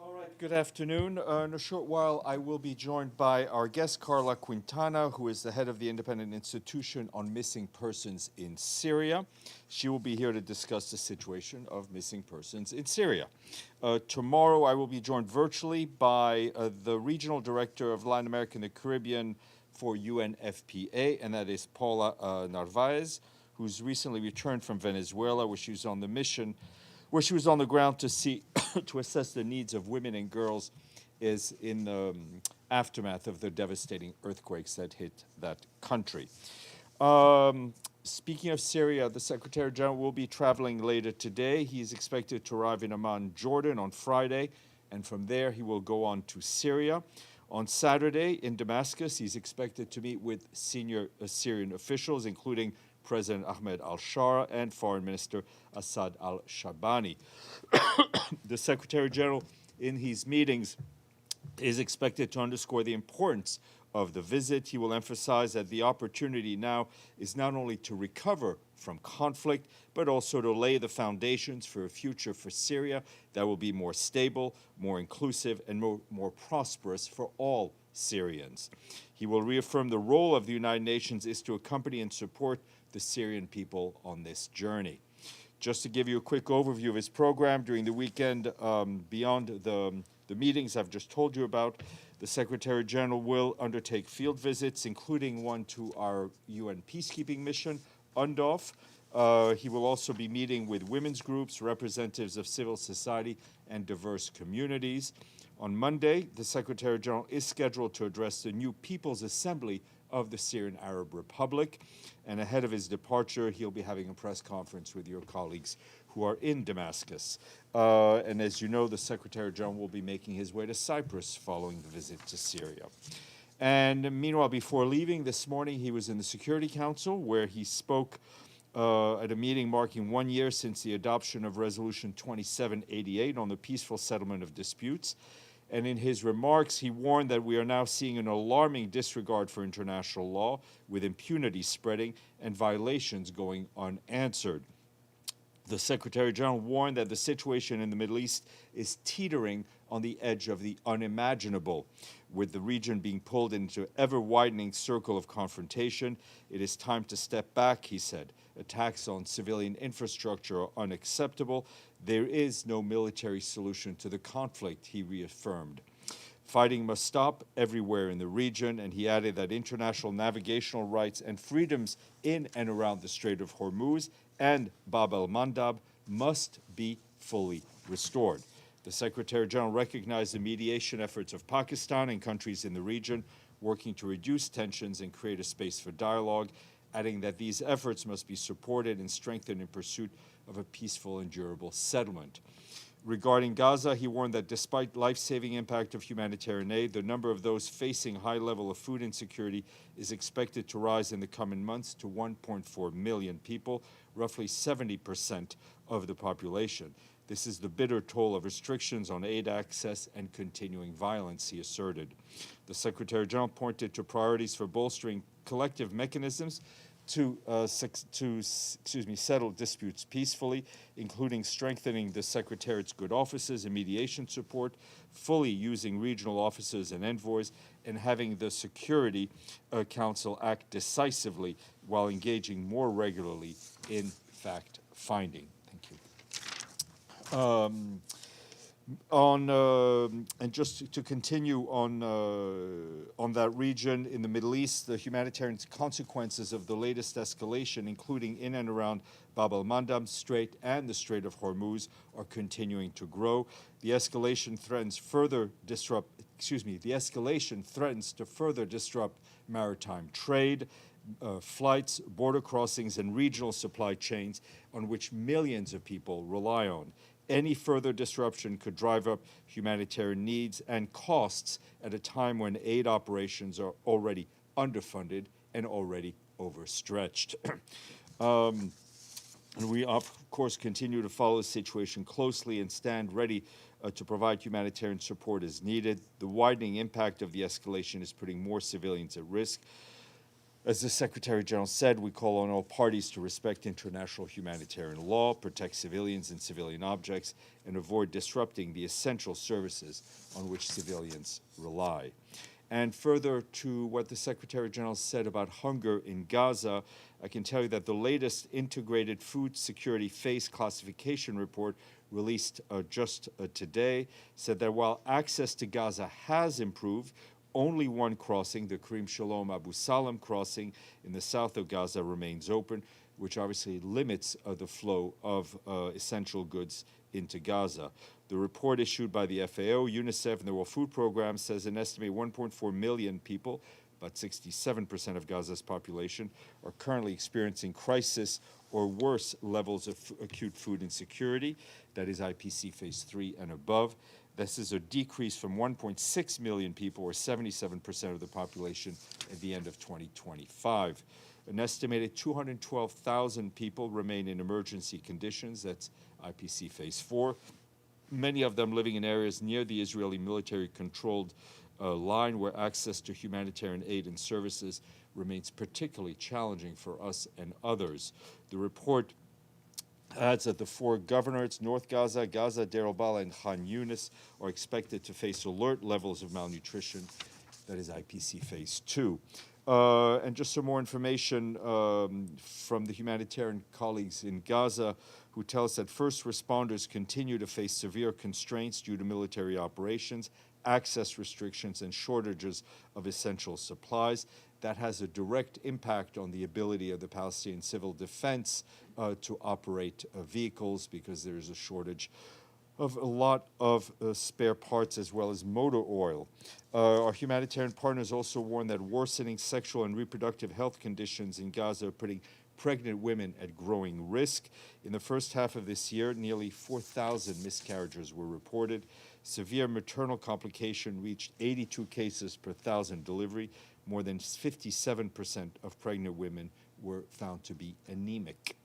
All right, good afternoon. In a short while, I will be joined by our guest, Carla Quintana, who is the head of the Independent Institution on Missing Persons in Syria. She will be here to discuss the situation of missing persons in Syria. Tomorrow, I will be joined virtually by the Regional Director of Latin America and the Caribbean for UNFPA, and that is Paula Narvaez, who's recently returned from Venezuela, where she was on the mission where she was on the ground to see to assess the needs of women and girls is in the aftermath of the devastating earthquakes that hit that country. Speaking of Syria, the Secretary General will be traveling later today. He is expected to arrive in Amman, Jordan on Friday, and from there he will go on to Syria. On Saturday in Damascus, he's expected to meet with senior Syrian officials, including President Ahmed Al-Sharaa and Foreign Minister Asaad Al-Shaibani. The Secretary General in his meetings is expected to underscore the importance of the visit. He will emphasize that the opportunity now is not only to recover from conflict, but also to lay the foundations for a future for Syria that will be more stable, more inclusive, and more prosperous for all Syrians. He will reaffirm the role of the United Nations is to accompany and support the Syrian people on this journey. Just to give you a quick overview of his program, during the weekend, beyond the meetings I've just told you about, the Secretary General will undertake field visits, including one to our UN peacekeeping mission, UNDOF. He will also be meeting with women's groups, representatives of civil society, and diverse communities. On Monday, the Secretary General is scheduled to address the new People's Assembly of the Syrian Arab Republic. And ahead of his departure, he'll be having a press conference with your colleagues who are in Damascus. And as you know, the Secretary General will be making his way to Cyprus following the visit to Syria. And meanwhile, before leaving this morning, he was in the Security Council, where he spoke at a meeting marking 1 year since the adoption of Resolution 2788 on the peaceful settlement of disputes. And in his remarks, he warned that we are now seeing an alarming disregard for international law, with impunity spreading and violations going unanswered. The Secretary General warned that the situation in the Middle East is teetering on the edge of the unimaginable, with the region being pulled into an ever-widening circle of confrontation. It is time to step back, he said. Attacks on civilian infrastructure are unacceptable. There is no military solution to the conflict, he reaffirmed. Fighting must stop everywhere in the region, and he added that international navigational rights and freedoms in and around the Strait of Hormuz and Bab el-Mandab must be fully restored. The Secretary General recognized the mediation efforts of Pakistan and countries in the region working to reduce tensions and create a space for dialogue, adding that these efforts must be supported and strengthened in pursuit of a peaceful and durable settlement. Regarding Gaza, he warned that despite life-saving impact of humanitarian aid, the number of those facing high level of food insecurity is expected to rise in the coming months to 1.4 million people, roughly 70% of the population. This is the bitter toll of restrictions on aid access and continuing violence, he asserted. The Secretary General pointed to priorities for bolstering collective mechanisms to settle disputes peacefully, including strengthening the Secretariat's good offices and mediation support, fully using regional officers and envoys, and having the Security Council act decisively while engaging more regularly in fact-finding. Thank you. And just to continue on that region in the Middle East, the humanitarian consequences of the latest escalation, including in and around Bab el-Mandab Strait and the Strait of Hormuz, are continuing to grow. The escalation threatens to further disrupt maritime trade, flights, border crossings, and regional supply chains on which millions of people rely on. Any further disruption could drive up humanitarian needs and costs at a time when aid operations are already underfunded and already overstretched. And we, of course, continue to follow the situation closely and stand ready to provide humanitarian support as needed. The widening impact of the escalation is putting more civilians at risk. As the Secretary General said, we call on all parties to respect international humanitarian law, protect civilians and civilian objects, and avoid disrupting the essential services on which civilians rely. And further to what the Secretary General said about hunger in Gaza, I can tell you that the latest integrated food security phase classification report released just today said that while access to Gaza has improved, only one crossing, the Karim Shalom Abu Salam crossing in the south of Gaza, remains open, which obviously limits the flow of essential goods into Gaza. The report issued by the FAO, UNICEF, and the World Food Program says an estimated 1.4 million people, about 67% of Gaza's population, are currently experiencing crisis or worse levels of acute food insecurity, that is IPC Phase 3 and above. This is a decrease from 1.6 million people, or 77% of the population, at the end of 2025. An estimated 212,000 people remain in emergency conditions, that's IPC Phase 4, many of them living in areas near the Israeli military-controlled line where access to humanitarian aid and services remains particularly challenging for us and others. The report adds that the four governorates, North Gaza, Gaza, Deir al-Balah, and Khan Yunis, are expected to face alert levels of malnutrition, that is IPC Phase 2. And just some more information from the humanitarian colleagues in Gaza, who tell us that first responders continue to face severe constraints due to military operations, access restrictions, and shortages of essential supplies. That has a direct impact on the ability of the Palestinian civil defense to operate vehicles, because there is a shortage of a lot of spare parts as well as motor oil. Our humanitarian partners also warn that worsening sexual and reproductive health conditions in Gaza are putting pregnant women at growing risk. In the first half of this year, nearly 4,000 miscarriages were reported. Severe maternal complication reached 82 cases per 1,000 delivery. More than 57% of pregnant women were found to be anemic.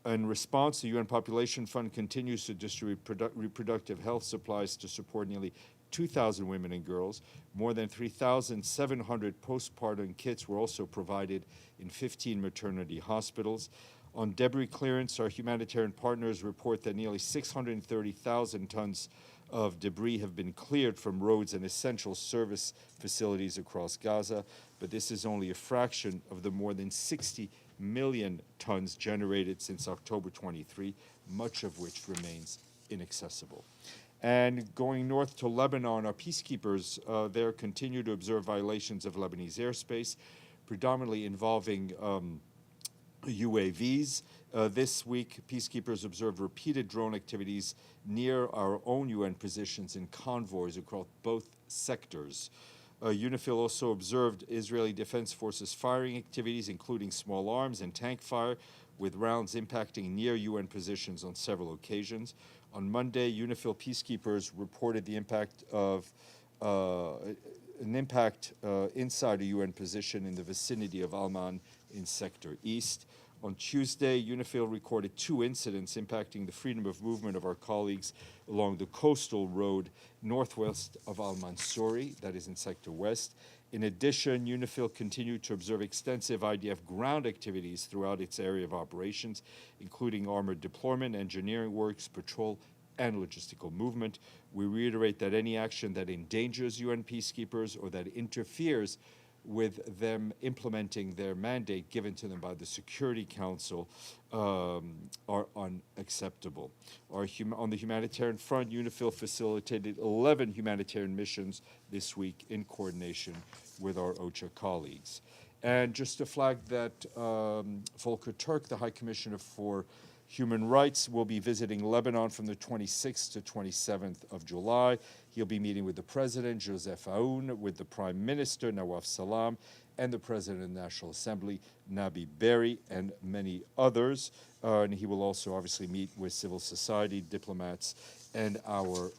In response, the UN Population Fund continues to distribute reproductive health supplies to support nearly 2,000 women and girls. More than 3,700 postpartum kits were also provided in 15 maternity hospitals. On debris clearance, our humanitarian partners report that nearly 630,000 tons of debris have been cleared from roads and essential service facilities across Gaza, but this is only a fraction of the more than 60 million tons generated since October 23, much of which remains inaccessible. And going north to Lebanon, our peacekeepers there continue to observe violations of Lebanese airspace, predominantly involving UAVs. This week, peacekeepers observed repeated drone activities near our own UN positions in convoys across both sectors. UNIFIL also observed Israeli Defense Forces firing activities, including small arms and tank fire, with rounds impacting near UN positions on several occasions. On Monday, UNIFIL peacekeepers reported the impact of inside a UN position in the vicinity of Amman in Sector East. On Tuesday, UNIFIL recorded 2 incidents impacting the freedom of movement of our colleagues along the coastal road northwest of Al-Mansouri, that is in Sector West. In addition, UNIFIL continued to observe extensive IDF ground activities throughout its area of operations, including armored deployment, engineering works, patrol, and logistical movement. We reiterate that any action that endangers UN peacekeepers or that interferes with them implementing their mandate given to them by the Security Council are unacceptable. On the humanitarian front, UNIFIL facilitated 11 humanitarian missions this week in coordination with our OCHA colleagues. And just to flag that Volker Turk, the High Commissioner for Human Rights, will be visiting Lebanon from the 26th to 27th of July. He'll be meeting with the President, Joseph Aoun, with the Prime Minister, Nawaf Salam, and the President of the National Assembly, Nabi Berri, and many others. And he will also obviously meet with civil society, diplomats, and our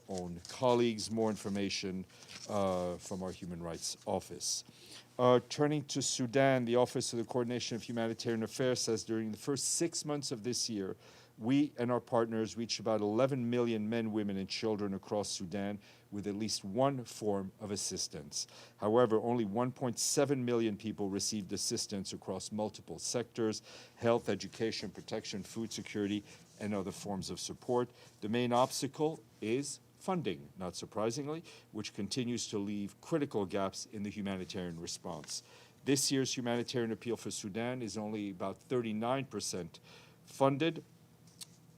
own colleagues. More information from our Human Rights Office. Turning to Sudan, the Office of the Coordination of Humanitarian Affairs says during the first 6 months of this year, we and our partners reached about 11 million men, women, and children across Sudan with at least one form of assistance. However, only 1.7 million people received assistance across multiple sectors: health, education, protection, food security, and other forms of support. The main obstacle is funding, not surprisingly, which continues to leave critical gaps in the humanitarian response. This year's humanitarian appeal for Sudan is only about 39% funded.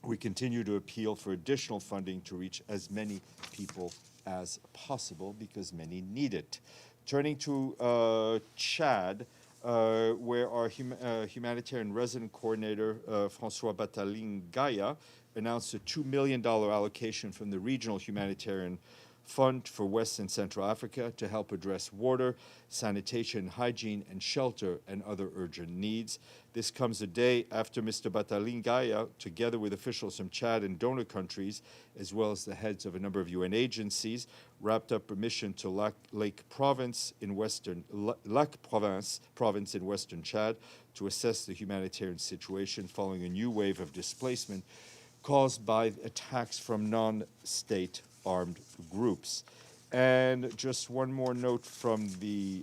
We continue to appeal for additional funding to reach as many people as possible because many need it. Turning to Chad, where our humanitarian resident coordinator, François Batalingaya, announced a $2 million allocation from the Regional Humanitarian Fund for West and Central Africa to help address water, sanitation, hygiene, and shelter, and other urgent needs. This comes a day after Mr. Batalingaya, together with officials from Chad and donor countries, as well as the heads of a number of UN agencies, wrapped up a mission to Lac Province in western Chad to assess the humanitarian situation following a new wave of displacement caused by attacks from non-state armed groups. And just one more note from the,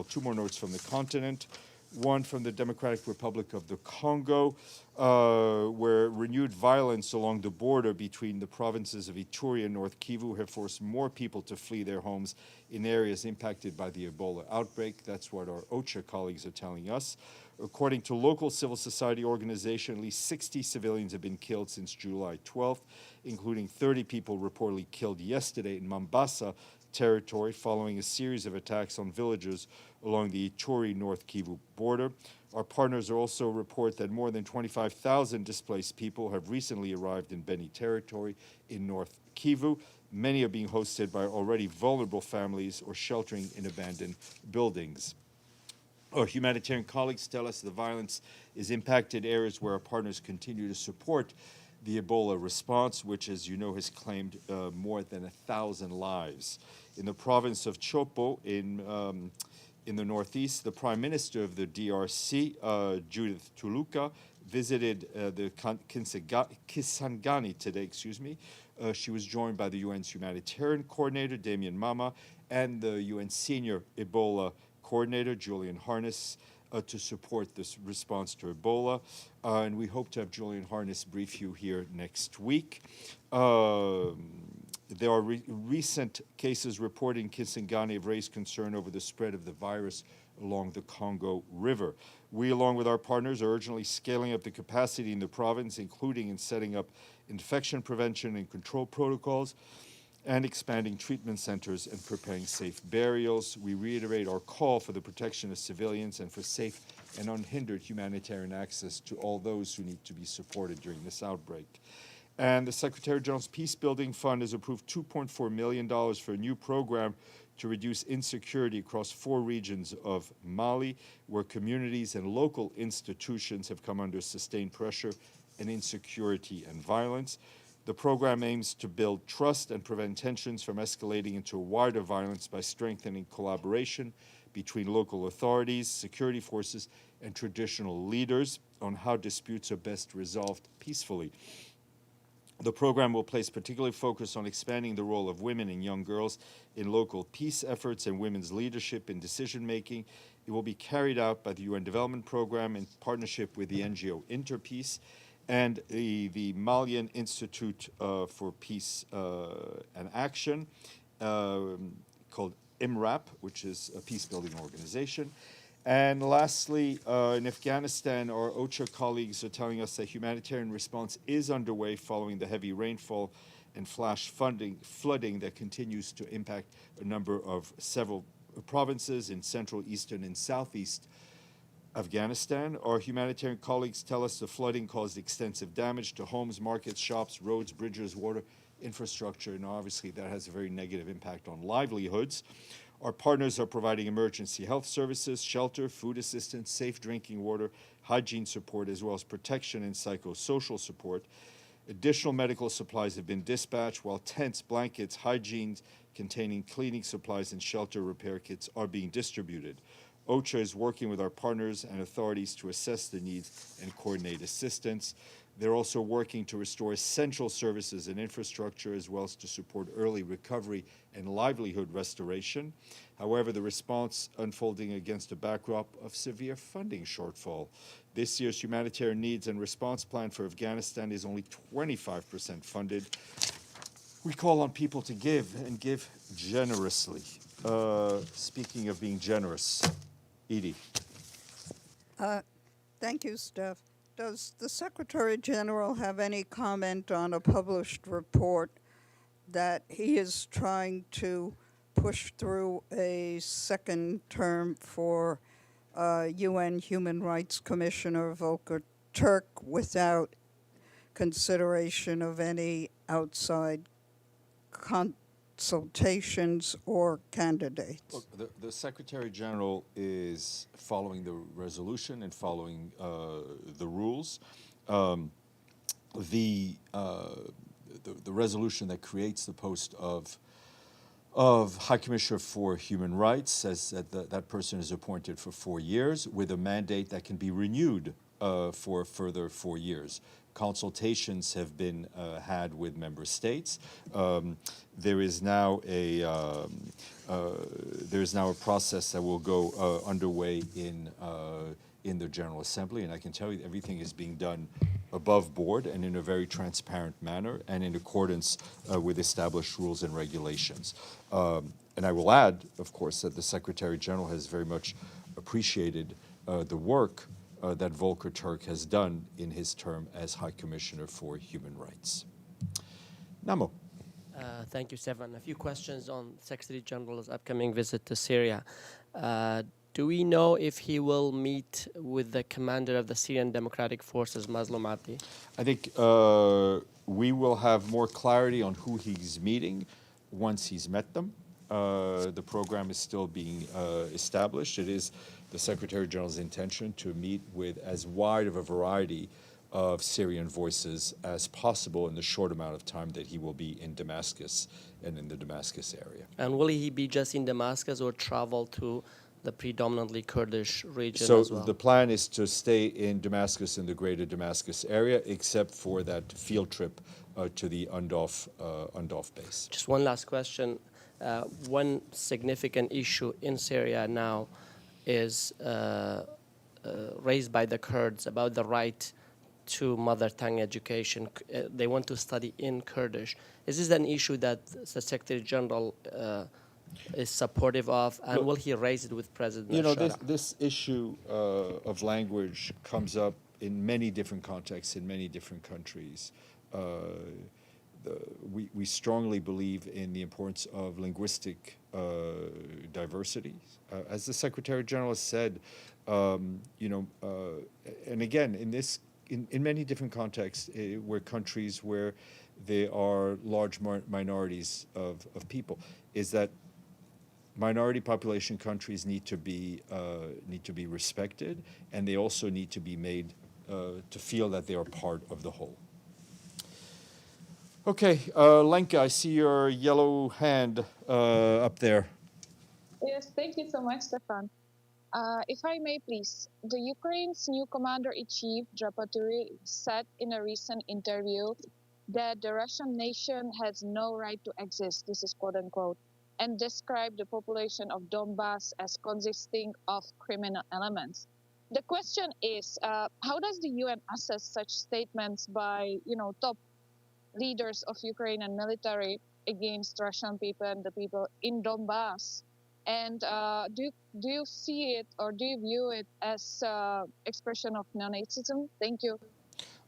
two more notes from the continent. One from the Democratic Republic of the Congo, where renewed violence along the border between the provinces of Ituri and North Kivu have forced more people to flee their homes in areas impacted by the Ebola outbreak. That's what our OCHA colleagues are telling us. According to local civil society organizations, at least 60 civilians have been killed since July 12th, including 30 people reportedly killed yesterday in Mombasa territory following a series of attacks on villages along the Ituri-North Kivu border. Our partners also report that more than 25,000 displaced people have recently arrived in Beni territory in North Kivu. Many are being hosted by already vulnerable families or sheltering in abandoned buildings. Our humanitarian colleagues tell us the violence is impacted areas where our partners continue to support the Ebola response, which, as you know, has claimed more than 1,000 lives. In the province of Chopo, in the northeast, the Prime Minister of the DRC, Judith Tuluka, visited the Kisangani today, She was joined by the UN's humanitarian coordinator, Damien Mama, and the UN senior Ebola coordinator, Julian Harness, to support this response to Ebola. And we hope to have Julian Harness brief you here next week. There are recent cases reported in Kisangani have raised concern over the spread of the virus along the Congo River. We, along with our partners, are urgently scaling up the capacity in the province, including in setting up infection prevention and control protocols, and expanding treatment centers and preparing safe burials. We reiterate our call for the protection of civilians and for safe and unhindered humanitarian access to all those who need to be supported during this outbreak. And the Secretary General's Peacebuilding Fund has approved $2.4 million for a new program to reduce insecurity across 4 regions of Mali, where communities and local institutions have come under sustained pressure and insecurity and violence. The program aims to build trust and prevent tensions from escalating into wider violence by strengthening collaboration between local authorities, security forces, and traditional leaders on how disputes are best resolved peacefully. The program will place particular focus on expanding the role of women and young girls in local peace efforts and women's leadership in decision-making. It will be carried out by the UN Development Program in partnership with the NGO Interpeace and the Malian Institute for Peace and Action, called IMRAP, which is a peace-building organization. And lastly, in Afghanistan, our OCHA colleagues are telling us that humanitarian response is underway following the heavy rainfall and flash flooding that continues to impact several provinces in central, eastern, and southeast Afghanistan. Our humanitarian colleagues tell us the flooding caused extensive damage to homes, markets, shops, roads, bridges, water infrastructure, and obviously that has a very negative impact on livelihoods. Our partners are providing emergency health services, shelter, food assistance, safe drinking water, hygiene support, as well as protection and psychosocial support. Additional medical supplies have been dispatched, while tents, blankets, hygiene containing cleaning supplies, and shelter repair kits are being distributed. OCHA is working with our partners and authorities to assess the needs and coordinate assistance. They're also working to restore essential services and infrastructure, as well as to support early recovery and livelihood restoration. However, the response unfolding against a backdrop of severe funding shortfall. This year's humanitarian needs and response plan for Afghanistan is only 25% funded. We call on people to give, and give generously. Speaking of being generous, Edie. Thank you, Steph. Does the Secretary General have any comment on a published report that he is trying to push through a second term for UN Human Rights Commissioner Volker Turk without consideration of any outside consultations or candidates? Look, the Secretary General is following the resolution and following the rules. The resolution that creates the post of High Commissioner for Human Rights says that that person is appointed for 4 years with a mandate that can be renewed for a further 4 years. Consultations have been had with member states. There is now a process that will go underway in the General Assembly, and I can tell you everything is being done above board and in a very transparent manner and in accordance with established rules and regulations. And I will add, of course, that the Secretary General has very much appreciated the work that Volker Turk has done in his term as High Commissioner for Human Rights. Namo. Thank you, Stéphane. A few questions on Secretary General's upcoming visit to Syria. Do we know if he will meet with the commander of the Syrian Democratic Forces, Mazloum Abdi? I think we will have more clarity on who he's meeting once he's met them. The program is still being established. It is the Secretary General's intention to meet with as wide of a variety of Syrian voices as possible in the short amount of time that he will be in Damascus and in the Damascus area. And will he be just in Damascus or travel to the predominantly Kurdish region So as well? the plan is to stay in Damascus, in the greater Damascus area, except for that field trip to the Undaf base. Just one last question. One significant issue in Syria now is raised by the Kurds about the right to mother tongue education. They want to study in Kurdish. Is this an issue that the Secretary General is supportive of, and will he raise it with President Al-Sharaa? This issue of language comes up in many different contexts, in many different countries. We strongly believe in the importance of linguistic diversity. As the Secretary General has said, and again, in many different contexts, where countries where there are large minorities of people, is that minority population countries need to be respected, and they also need to be made to feel that they are part of the whole. Okay, Lenka, I see your yellow hand up there. Yes, thank you so much, Stéphane. If I may, please, the Ukraine's new commander-in-chief, Dujarric, said in a recent interview that the Russian nation has no right to exist, this is quote-unquote, and described the population of Donbass as consisting of criminal elements. The question is, how does the UN assess such statements by, top leaders of Ukrainian military against Russian people and the people in Donbass? And do you see it, or do you view it as expression of non-Nazism? Thank you.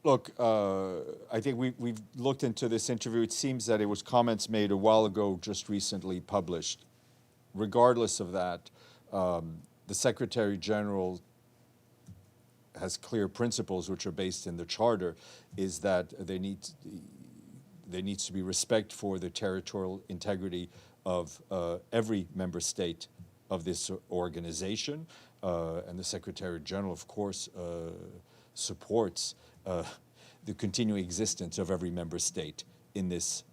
Look, I think we've looked into this interview. It seems that it was comments made a while ago, just recently published. Regardless of that, the Secretary General has clear principles which are based in the Charter, is that there needs to be respect for the territorial integrity of every member state of this organization. And the Secretary General, of course, supports the continuing existence of every member state in this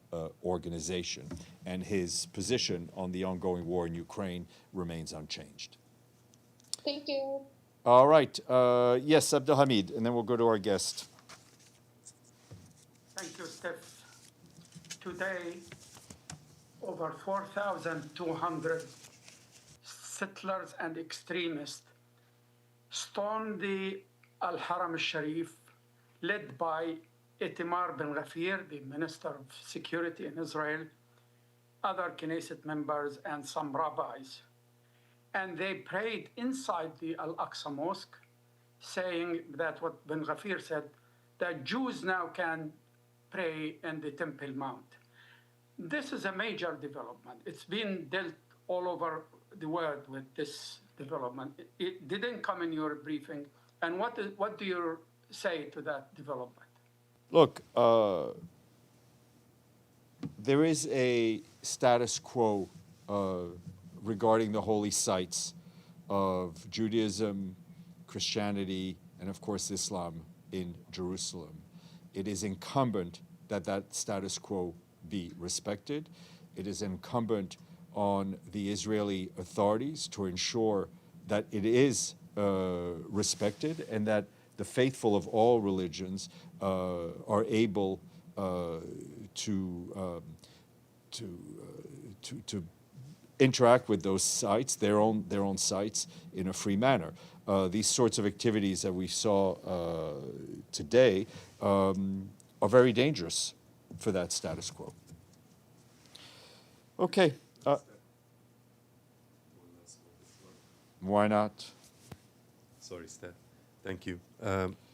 organization. And his position on the ongoing war in Ukraine remains unchanged. Thank you. All right. Yes, Abdelhamid, and then we'll go to our guest. today, over 4,200 settlers and extremists stormed the Al-Haram al-Sharif, led by Itamar bin Ghafir, the Minister of Security in Israel, other Knesset members, and some rabbis. And they prayed inside the Al-Aqsa Mosque, saying that what bin Ghafir said, that Jews now can pray in the Temple Mount. This is a major development. It's been dealt all over the world with this development. It didn't come in your briefing. And what do you say to that development? Look, there is a status quo regarding the holy sites of Judaism, Christianity, and of course Islam in Jerusalem. It is incumbent that that status quo be respected. It is incumbent on the Israeli authorities to ensure that it is respected and that the faithful of all religions are able to interact with those sites, their own sites, in a free manner. These sorts of activities that we saw today are very dangerous for that status quo. Okay. Why not? Sorry, Steph. Thank you.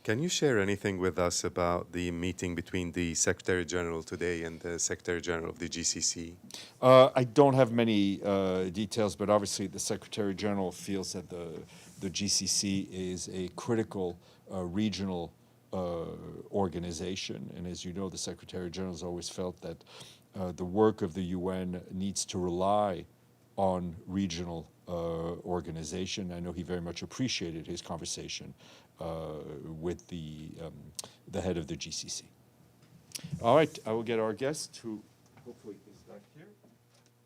Can you share anything with us about the meeting between the Secretary General today and the Secretary General of the GCC? I don't have many details, but obviously the Secretary General feels that the GCC is a critical regional organization. And as you know, the Secretary General has always felt that the work of the UN needs to rely on regional organization. I know he very much appreciated his conversation with the head of the GCC. All right, I will get our guest, who hopefully is back here.